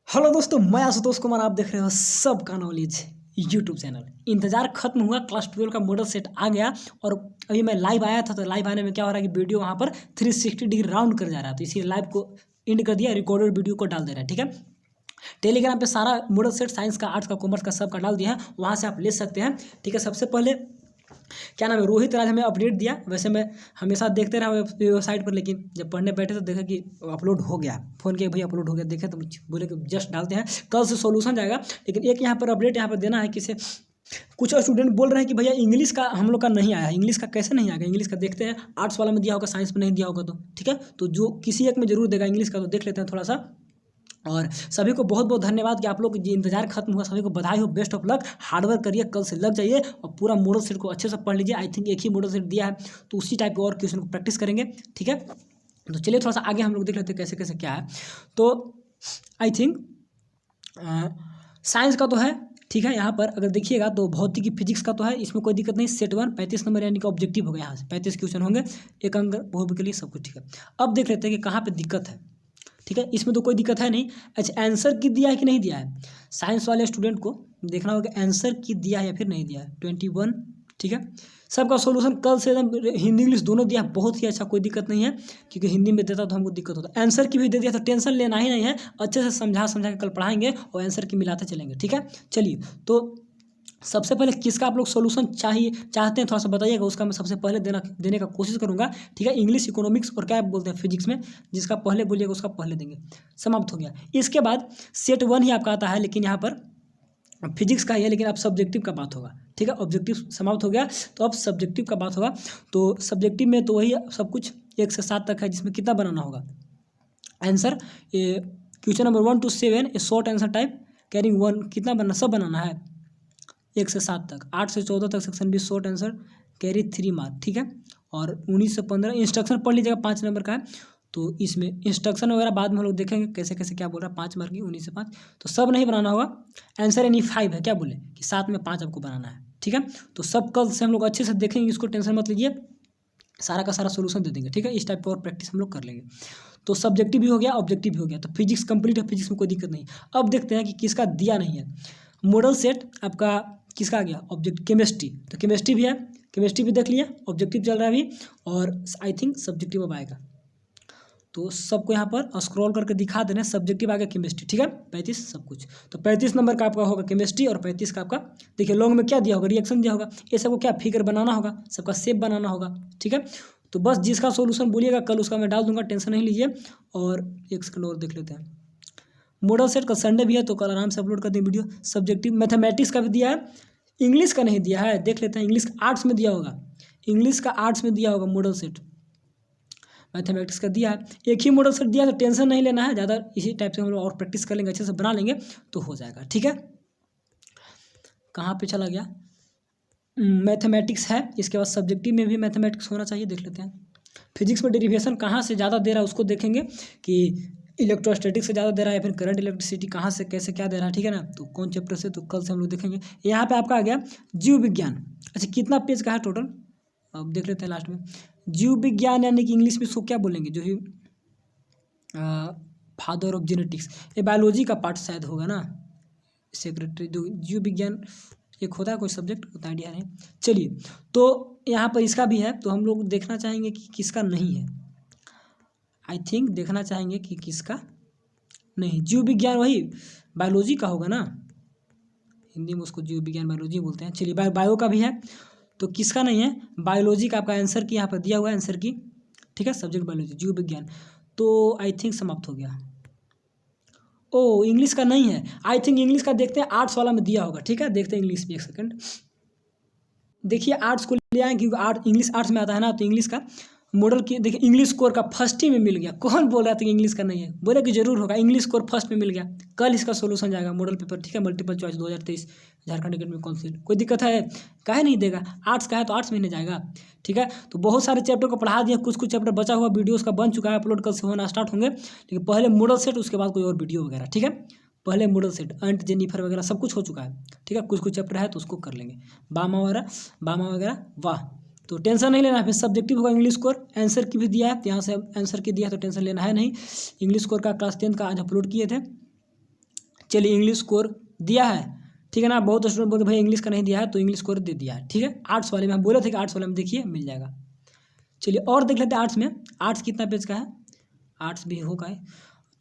Hello दोस्तों, मैं आशुतोष कुमार। आप देख रहे हो सबका नॉलेज यूट्यूब चैनल। इंतजार खत्म हुआ, क्लास 12 का मॉडल सेट आ गया और अभी मैं लाइव आया था। तो लाइव आने में क्या हो रहा है कि वीडियो वहाँ पर 360 डिग्री राउंड कर जा रहा है। तो इसी लाइव को एंड कर दिया, रिकॉर्डेड वीडियो को डाल दे रहा है। ठीक है, टेलीग्राम पे सारा मॉडल सेट साइंस का, आर्ट्स का, कॉमर्स का सबका डाल दिया है, वहाँ से आप ले सकते हैं। ठीक है, सबसे पहले क्या नाम है, रोहित राज हमें अपडेट दिया। वैसे मैं हमेशा देखते रहा वेबसाइट पर, लेकिन जब पढ़ने बैठे तो देखा कि अपलोड हो गया। फ़ोन किया भाई अपलोड हो गया, देखे तो बोले कि जस्ट डालते हैं, कल से सॉल्यूशन जाएगा। लेकिन एक यहाँ पर अपडेट यहाँ पर देना है किसे। कुछ स्टूडेंट बोल रहे हैं कि भैया इंग्लिश का हम लोग का नहीं आया। इंग्लिश का कैसे नहीं आएगा? इंग्लिश का देखते हैं, आर्ट्स वाला में दिया होगा, साइंस में नहीं दिया होगा। तो ठीक है, तो जो किसी एक में जरूर देगा इंग्लिश का, तो देख लेते हैं थोड़ा सा। और सभी को बहुत बहुत धन्यवाद कि आप लोग जो इंतजार खत्म हुआ, सभी को बधाई हो, बेस्ट ऑफ लक, हार्डवर्क करिए, कल से लग जाइए और पूरा मॉडल सेट को अच्छे से पढ़ लीजिए। आई थिंक एक ही मॉडल सेट दिया है, तो उसी टाइप के और क्वेश्चन को प्रैक्टिस करेंगे। ठीक है, तो चलिए थोड़ा सा आगे हम लोग देख लेते हैं कैसे कैसे क्या है। तो आई थिंक साइंस का तो है। ठीक है, यहाँ पर अगर देखिएगा तो भौतिकी फिजिक्स का तो है, इसमें कोई दिक्कत नहीं। सेट 1 35 नंबर यानी कि ऑब्जेक्टिव हो गया। यहाँ से 35 क्वेश्चन होंगे, एक अंक बहुविकल्प के लिए, सब कुछ ठीक है। अब देख लेते हैं कि कहाँ पर दिक्कत है। ठीक है, इसमें तो कोई दिक्कत है नहीं। अच्छा, आंसर की दिया है कि नहीं दिया है? साइंस वाले स्टूडेंट को देखना होगा आंसर की दिया है या फिर नहीं दिया है। 21। ठीक है, सबका सॉल्यूशन कल से एकदम हिंदी इंग्लिश दोनों दिया है, बहुत ही अच्छा, कोई दिक्कत नहीं है। क्योंकि हिंदी में देता तो हमको दिक्कत होता। आंसर की भी दे दिया तो टेंशन लेना ही नहीं है, अच्छे से समझा समझा के कल पढ़ाएंगे और आंसर की मिलाते चलेंगे। ठीक है, चलिए तो सबसे पहले किसका आप लोग सॉल्यूशन चाहते हैं, थोड़ा सा बताइएगा, उसका मैं सबसे पहले देने का कोशिश करूंगा। ठीक है, इंग्लिश, इकोनॉमिक्स और क्या बोलते हैं फिजिक्स में, जिसका पहले बोलिएगा उसका पहले देंगे। समाप्त हो गया। इसके बाद सेट 1 ही आपका आता है, लेकिन यहाँ पर फिजिक्स का ही है, लेकिन अब सब्जेक्टिव का बात होगा। ठीक है, ऑब्जेक्टिव समाप्त हो गया, तो अब सब्जेक्टिव का बात होगा। तो सब्जेक्टिव में तो वही सब कुछ 1 से 7 तक है, जिसमें कितना बनाना होगा answer. Question number 1 to 7 A short answer type carrying 1, कितना बनना, सब बनाना है 1 से 7 तक। 8 से 14 तक section 20 short answer carry 3 mark. ठीक है, और 19 से 15 इंस्ट्रक्शन पढ़ लीजिएगा, 5 नंबर का है। तो इसमें इंस्ट्रक्शन वगैरह बाद में हम लोग देखेंगे कैसे कैसे क्या बोल रहा है। 5 मार्क की 19 से 5, तो सब नहीं बनाना होगा। आंसर यानी 5 है, क्या बोले कि 7 में 5 आपको बनाना है। ठीक है, तो सब कल से हम लोग अच्छे से देखेंगे, इसको टेंशन मत लीजिए, सारा का सारा सोल्यूशन दे देंगे। ठीक है, इस टाइप का और प्रैक्टिस हम लोग कर लेंगे। तो सब्जेक्टिव भी हो गया, ऑब्जेक्टिव भी हो गया, तो फिजिक्स कंप्लीट है, फिजिक्स में कोई दिक्कत नहीं। अब देखते हैं कि किसका दिया नहीं है। मॉडल सेट आपका किसका आ गया, ऑब्जेक्ट केमिस्ट्री, तो केमिस्ट्री भी है, केमिस्ट्री भी देख लिया, ऑब्जेक्टिव चल रहा है अभी, और आई थिंक सब्जेक्टिव अब आएगा। तो सबको यहाँ पर स्क्रॉल करके दिखा देना, सब्जेक्टिव आ गया केमिस्ट्री। ठीक है, 35 सब कुछ, तो 35 नंबर का आपका होगा केमिस्ट्री, और 35 का आपका देखिए लॉन्ग में क्या दिया होगा, रिएक्शन दिया होगा। ये सबको क्या फिगर बनाना होगा, सबका शेप बनाना होगा। ठीक है, तो बस जिसका सोल्यूशन बोलिएगा कल उसका मैं डाल दूंगा, टेंशन नहीं लीजिए। और एक सेकंड और देख लेते हैं। मॉडल सेट का संडे भी है, तो कल आराम से अपलोड कर दें वीडियो। सब्जेक्टिव मैथमेटिक्स का भी दिया है, इंग्लिश का नहीं दिया है, देख लेते हैं। इंग्लिश आर्ट्स में दिया होगा, इंग्लिश का आर्ट्स में दिया होगा मॉडल सेट। मैथमेटिक्स का दिया है, एक ही मॉडल सेट दिया है, तो टेंशन नहीं लेना है ज़्यादा। इसी टाइप से हम लोग और प्रैक्टिस कर लेंगे, अच्छे से बना लेंगे तो हो जाएगा। ठीक है, कहाँ पे चला गया, मैथमेटिक्स है। इसके बाद सब्जेक्टिव में भी मैथमेटिक्स होना चाहिए, देख लेते हैं। फिजिक्स में डेरिवेशन कहाँ से ज़्यादा दे रहा है उसको देखेंगे, कि इलेक्ट्रोस्टैटिक से ज़्यादा दे रहा है या फिर करंट इलेक्ट्रिसिटी कहाँ से कैसे क्या दे रहा है। ठीक है ना, तो कौन चैप्टर से, तो कल से हम लोग देखेंगे। यहाँ पे आपका आ गया जीव विज्ञान। अच्छा, कितना पेज का है टोटल, अब देख लेते हैं लास्ट में। जीव विज्ञान यानी कि इंग्लिश में इसको क्या बोलेंगे, जो ही फादर ऑफ जेनेटिक्स, ये बायोलॉजी का पार्ट शायद होगा ना, सेक्रेटरी। जो जीव विज्ञान एक होता है कोई सब्जेक्ट, उतना आइडिया नहीं। चलिए, तो यहाँ पर इसका भी है, तो हम लोग देखना चाहेंगे कि किसका नहीं है। आई थिंक देखना चाहेंगे कि किसका नहीं। जीव विज्ञान वही बायोलॉजी का होगा ना, हिंदी में उसको जीव विज्ञान बायोलॉजी बोलते हैं। चलिए, बायो का भी है, तो किसका नहीं है, बायोलॉजी का आपका आंसर की यहाँ पर दिया हुआ है, आंसर की। ठीक है, सब्जेक्ट बायोलॉजी, जीव विज्ञान, तो आई थिंक समाप्त हो गया। ओ, इंग्लिश का नहीं है, आई थिंक इंग्लिश का देखते हैं, आर्ट्स वाला में दिया होगा। ठीक है, देखते हैं इंग्लिश भी, एक सेकंड। देखिए आर्ट्स को ले आए, क्योंकि इंग्लिश आर्ट्स में आता है ना, तो इंग्लिश का मॉडल की देखिए, इंग्लिश स्कोर का फर्स्ट ही में मिल गया। कौन बोल रहा था कि इंग्लिश का नहीं है, बोले कि जरूर होगा, इंग्लिश स्कोर फर्स्ट में मिल गया। कल इसका सोल्यूशन जाएगा मॉडल पेपर। ठीक है, multiple choice 2023 Jharkhand academy council. कोई दिक्कत है, काहे नहीं देगा, आर्ट्स का है तो आर्ट्स में नहीं जाएगा। ठीक है, तो बहुत सारे चैप्टर को पढ़ा दिया, कुछ कुछ चैप्टर बचा हुआ, वीडियोस का बन चुका है, अपलोड कल से होना स्टार्ट होंगे। लेकिन पहले मॉडल सेट, उसके बाद कोई और वीडियो वगैरह। ठीक है, पहले मॉडल सेट, अंट जेनिफर वगैरह सब कुछ हो चुका है। ठीक है, कुछ कुछ चैप्टर है तो उसको कर लेंगे, बामा वगैरह वाह। तो टेंशन नहीं लेना है। फिर सब्जेक्टिव होगा इंग्लिश स्कोर, आंसर की भी दिया है, यहाँ से आंसर की दिया है, तो टेंशन लेना है नहीं। इंग्लिश स्कोर का क्लास 10 का आज अपलोड किए थे, चलिए इंग्लिश स्कोर दिया है, ठीक है ना। बहुत स्टूडेंट बोलते भाई इंग्लिश का नहीं दिया है, तो इंग्लिश स्कोर दे दिया है, ठीक है। आर्ट्स वाले में हम बोले थे कि आर्ट्स वाले में देखिए मिल जाएगा। चलिए और देख लेते हैं आर्ट्स में, आर्ट्स कितना पेज का है, आर्ट्स भी होगा।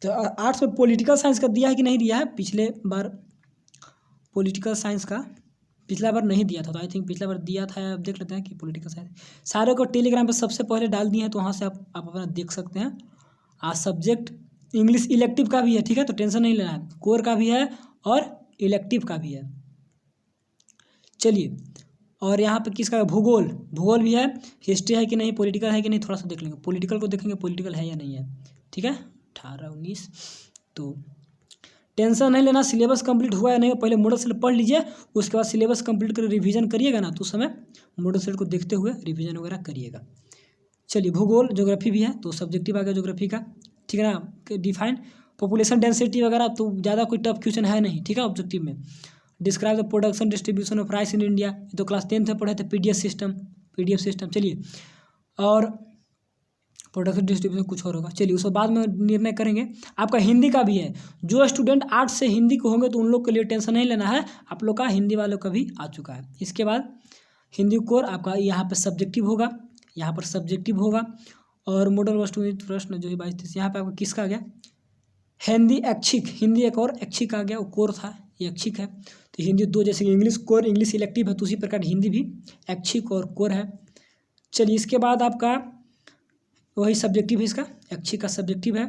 तो आर्ट्स में पॉलिटिकल साइंस का दिया है कि नहीं दिया है, पिछले बार पॉलिटिकल साइंस का पिछला बार नहीं दिया था, तो आई थिंक पिछला बार दिया था। अब देख लेते हैं कि पॉलिटिकल साइंस सारे को टेलीग्राम पे सबसे पहले डाल दिए हैं, तो वहाँ से आप अपना देख सकते हैं। सब्जेक्ट इंग्लिश इलेक्टिव का भी है, ठीक है, तो टेंशन नहीं लेना है, कोर का भी है और इलेक्टिव का भी है। चलिए और यहाँ पे किसका भूगोल, भूगोल भी है, हिस्ट्री है कि नहीं, पॉलिटिकल है कि नहीं, थोड़ा सा देख लेंगे। पॉलिटिकल को देखेंगे पॉलिटिकल है या नहीं है, ठीक है। 18 19 तो टेंशन नहीं लेना, सिलेबस कंप्लीट हुआ या नहीं, पहले मॉडल सेट पढ़ लीजिए, उसके बाद सिलेबस कंप्लीट कर रिवीजन करिएगा ना, तो उस समय मॉडल सेट को देखते हुए रिवीजन वगैरह करिएगा। चलिए भूगोल ज्योग्राफी भी है, तो सब्जेक्टिव आ गया ज्योग्राफी का, ठीक है ना। डिफाइन पॉपुलेशन डेंसिटी वगैरह तो ज़्यादा कोई टफ क्वेश्चन है नहीं, ठीक है। ऑब्जेक्टिव में describe the production distribution of rice in India, तो क्लास 10th में पढ़े थे, पीडीएफ सिस्टम। चलिए और प्रोडक्शन डिस्ट्रीब्यूशन कुछ और होगा, चलिए उसको बाद में निर्णय करेंगे। आपका हिंदी का भी है, जो स्टूडेंट आर्ट्स से हिंदी को होंगे तो उन लोग के लिए टेंशन नहीं लेना है, आप लोग का हिंदी वालों का भी आ चुका है। इसके बाद हिंदी कोर आपका यहाँ पर सब्जेक्टिव होगा, यहाँ पर सब्जेक्टिव होगा, और मॉडल वस्तु प्रश्न जो है 22-23 यहाँ पर आपका किसका आ गया, हिंदी ऐच्छिक, हिंदी एक और ऐच्छिक आ गया, वो कोर था, ये ऐच्छिक है। तो हिंदी दो, जैसे कि इंग्लिश कोर इंग्लिश इलेक्टिव है, तो उसी प्रकार हिंदी भी ऐच्छिक और कोर है। चलिए इसके बाद आपका वही सब्जेक्टिव है, इसका ऐच्छिक का सब्जेक्टिव है।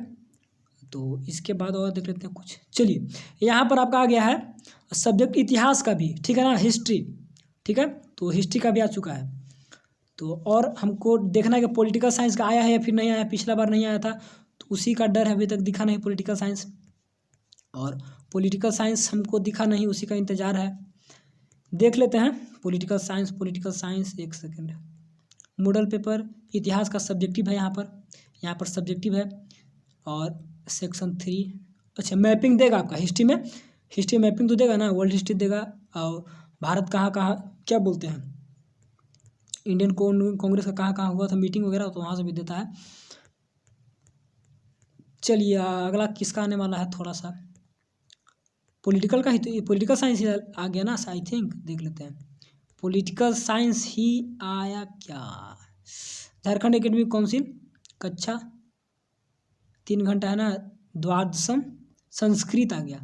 तो इसके बाद और देख लेते हैं कुछ। चलिए यहाँ पर आपका आ गया है सब्जेक्ट इतिहास का भी, ठीक है ना, हिस्ट्री, ठीक है, तो हिस्ट्री का भी आ चुका है। तो और हमको देखना है कि पॉलिटिकल साइंस का आया है या फिर नहीं आया, पिछला बार नहीं आया था, तो उसी का डर है, अभी तक दिखा नहीं पॉलिटिकल साइंस, और पॉलिटिकल साइंस हमको दिखा नहीं, उसी का इंतज़ार है। देख लेते हैं पॉलिटिकल साइंस, एक सेकेंड। मॉडल पेपर इतिहास का सब्जेक्टिव है, यहाँ पर सब्जेक्टिव है, और सेक्शन 3 अच्छा मैपिंग देगा आपका हिस्ट्री मैपिंग तो देगा ना, वर्ल्ड हिस्ट्री देगा, और भारत कहाँ क्या बोलते हैं, इंडियन कांग्रेस का कहाँ हुआ था मीटिंग वगैरह, तो वहाँ से भी देता है। चलिए अगला किसका आने वाला है, थोड़ा सा पॉलिटिकल का ही, तो पॉलिटिकल साइंस ही आ गया ना आई थिंक, देख लेते हैं पॉलिटिकल साइंस ही आया क्या। झारखंड एकेडमिक काउंसिल कक्षा 3 घंटा है ना, द्वादशम संस्कृत आ गया,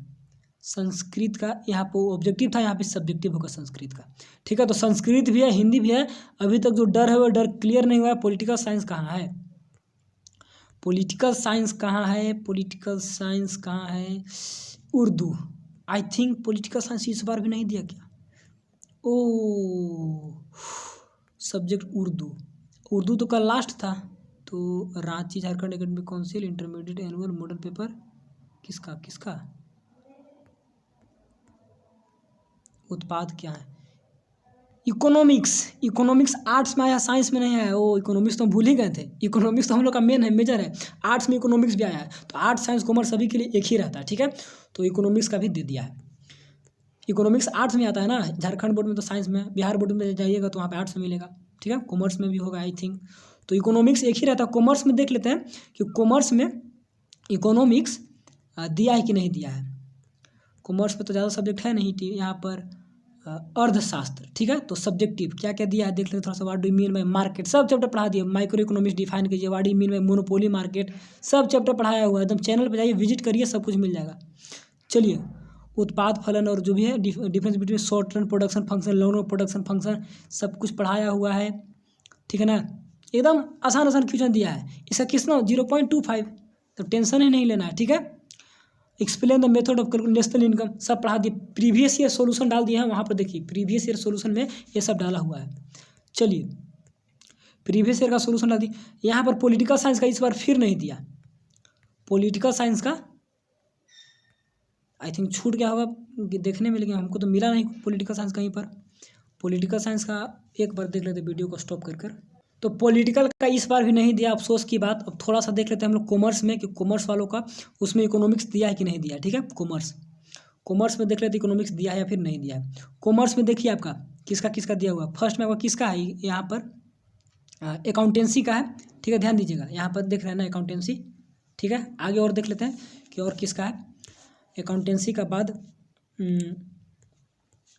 संस्कृत का यहाँ पर ऑब्जेक्टिव था, यहाँ पे सब्जेक्टिव होगा संस्कृत का, ठीक है। तो संस्कृत भी है, हिंदी भी है, अभी तक जो डर है वो डर क्लियर नहीं हुआ है। पॉलिटिकल साइंस कहाँ है, Urdu, I think political science इस बार भी नहीं दिया क्या, ओ सब्जेक्ट उर्दू तो कल लास्ट था। तो Ranchi Jharkhand academic council intermediate annual model paper किसका उत्पाद क्या है, इकोनॉमिक्स आर्ट्स में आया, साइंस में नहीं आया। वो इकोनॉमिक्स तो हम भूल ही गए थे, इकोनॉमिक्स तो हम लोग का मेन है, मेजर है, आर्ट्स में इकोनॉमिक्स भी आया है, तो आर्ट्स साइंस कॉमर्स सभी के लिए एक ही रहता है, ठीक है। तो इकोनॉमिक्स का भी दे दिया है, इकोनॉमिक्स आर्ट्स में आता है ना, झारखंड बोर्ड में तो साइंस में, बिहार बोर्ड में जाइएगा तो वहाँ पे आर्ट्स में मिलेगा, ठीक है, कॉमर्स में भी होगा आई थिंक। तो इकोनॉमिक्स एक ही रहता है। कॉमर्स में देख लेते हैं कि कॉमर्स में इकोनॉमिक्स दिया है कि नहीं दिया है। कॉमर्स में तो ज़्यादा सब्जेक्ट है नहीं, यहाँ पर अर्थशास्त्र, ठीक है, तो सब्जेक्टिव क्या क्या दिया है देख लेते हैं थोड़ा सा। What do you mean by market, सब चैप्टर पढ़ा दिया, माइक्रो इकोनॉमिक्स डिफाइन कीजिए, what do you mean by monopoly market, सब चैप्टर पढ़ाया हुआ है, एकदम चैनल पर जाइए विजिट करिए, सब कुछ मिल जाएगा। चलिए उत्पाद फलन और जो भी है difference between short run production function, long run production function, सब कुछ पढ़ाया हुआ है, ठीक है ना। एकदम आसान क्वेश्चन दिया है, इसका कितना 0.25, तो टेंशन ही नहीं लेना है, ठीक है। Explain the method of calculation national income, सब पढ़ा दिए, प्रीवियस ईयर सॉल्यूशन डाल दिए हैं वहाँ पर, देखिए प्रीवियस ईयर सॉल्यूशन में ये सब डाला हुआ है। चलिए प्रीवियस ईयर का सॉल्यूशन डाल दिए। यहाँ पर पॉलिटिकल साइंस का इस बार फिर नहीं दिया, पॉलिटिकल साइंस का आई थिंक छूट गया होगा, देखने में, लेकिन हमको तो मिला नहीं पॉलिटिकल साइंस कहीं पर। पॉलिटिकल साइंस का एक बार देख लेते वीडियो को स्टॉप कर। तो पॉलिटिकल का इस बार भी नहीं दिया, अफसोस की बात। अब थोड़ा सा देख लेते हैं हम लोग कॉमर्स में कि कॉमर्स वालों का उसमें इकोनॉमिक्स दिया है कि नहीं दिया, ठीक है। कॉमर्स में देख लेते इकोनॉमिक्स दिया है या फिर नहीं दिया है। कॉमर्स में देखिए आपका किसका दिया हुआ, फर्स्ट में आपका किसका है, यहाँ पर अकाउंटेंसी का है, ठीक है, ध्यान दीजिएगा, यहाँ पर देख रहे हैं ना अकाउंटेंसी, ठीक है। आगे और देख लेते हैं कि और किसका है। अकाउंटेंसी का बाद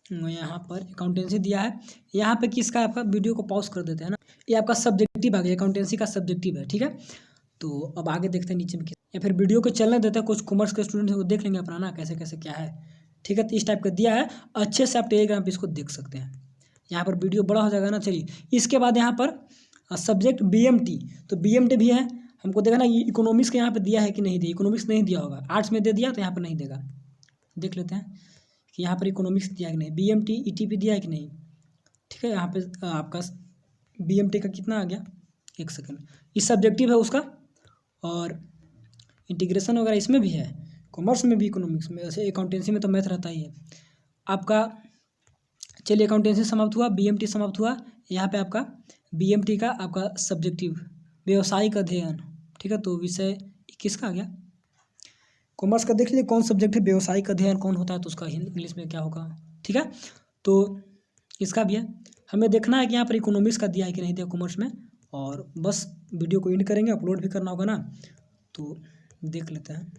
यहाँ पर अकाउंटेंसी दिया है। यहाँ पे किसका आपका वीडियो को पॉज कर देते हैं ना, ये आपका सब्जेक्टिव आ गया, अकाउंटेंसी का सब्जेक्टिव है, ठीक है। तो अब आगे देखते हैं नीचे में या फिर वीडियो को चलने देते हैं, कुछ कॉमर्स के स्टूडेंट हैं वो देख लेंगे अपना ना कैसे कैसे क्या है, ठीक है। तो इस टाइप का दिया है, अच्छे से आप टेलीग्राम पे इसको देख सकते हैं। यहाँ पर वीडियो बड़ा हो जाएगा ना। चलिए इसके बाद यहाँ पर सब्जेक्ट BMT, तो BMT भी है, हमको देखना ये इकोनॉमिक्स के यहाँ पे दिया है कि नहीं दिया। इकोनॉमिक्स नहीं दिया होगा, आर्ट्स में दे दिया तो यहाँ पर नहीं देगा। देख लेते हैं कि यहाँ पर इकोनॉमिक्स दिया है कि नहीं, BMT ETP दिया है कि नहीं, ठीक है। यहाँ पे आपका BMT का कितना आ गया, एक सेकंड, इस सब्जेक्टिव है उसका, और इंटीग्रेशन वगैरह इसमें भी है, कॉमर्स में भी, इकोनॉमिक्स में, ऐसे अकाउंटेंसी में तो मैथ रहता ही है आपका। चलिए अकाउंटेंसी समाप्त हुआ, BMT समाप्त हुआ। यहाँ पे आपका BMT का आपका सब्जेक्टिव व्यवसायिक अध्ययन, ठीक है। तो विषय किसका आ गया, कॉमर्स का। देख लीजिए कौन सब्जेक्ट है, व्यवसायिक अध्ययन कौन होता है, तो उसका इंग्लिश में क्या होगा, ठीक है। तो इसका भी है, हमें देखना है कि यहाँ पर इकोनॉमिक्स का दिया है कि नहीं दिया कॉमर्स में। और बस वीडियो को एंड करेंगे, अपलोड भी करना होगा ना, तो देख लेते हैं।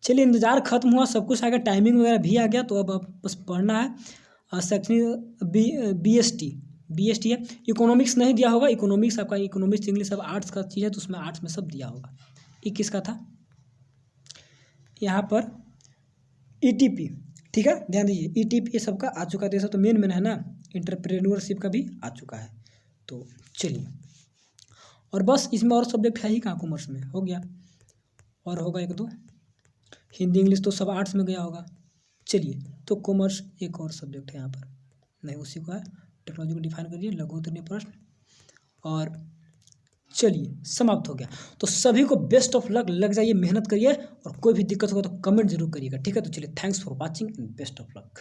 चलिए इंतज़ार खत्म हुआ, सब कुछ आ गया, टाइमिंग वगैरह भी आ गया। तो अब बस पढ़ना है। सेक्शन BST है, इकोनॉमिक्स नहीं दिया होगा। इकोनॉमिक्स आपका, इकोनॉमिक्स इंग्लिश सब आर्ट्स का चीज़ है, तो उसमें आर्ट्स में सब दिया होगा। ये किसका था, यहाँ पर ETP, ठीक है, ध्यान दीजिए ETP ये सबका आ चुका था। ये सब तो मेन है ना, एंटरप्रेन्योरशिप का भी आ चुका है। तो चलिए, और बस इसमें और सब्जेक्ट है ही कहाँ, कॉमर्स में हो गया, और होगा एक दो, हिंदी इंग्लिश तो सब आर्ट्स में गया होगा। चलिए तो कॉमर्स एक और सब्जेक्ट है यहाँ पर, नहीं उसी को है, टेक्नोलॉजी को डिफाइन करिए, लघु उत्तरीय प्रश्न, और चलिए समाप्त हो गया। तो सभी को बेस्ट ऑफ लक, लग जाइए, मेहनत करिए, और कोई भी दिक्कत होगा तो कमेंट जरूर करिएगा, ठीक है। तो चलिए, thanks for watching and best of luck.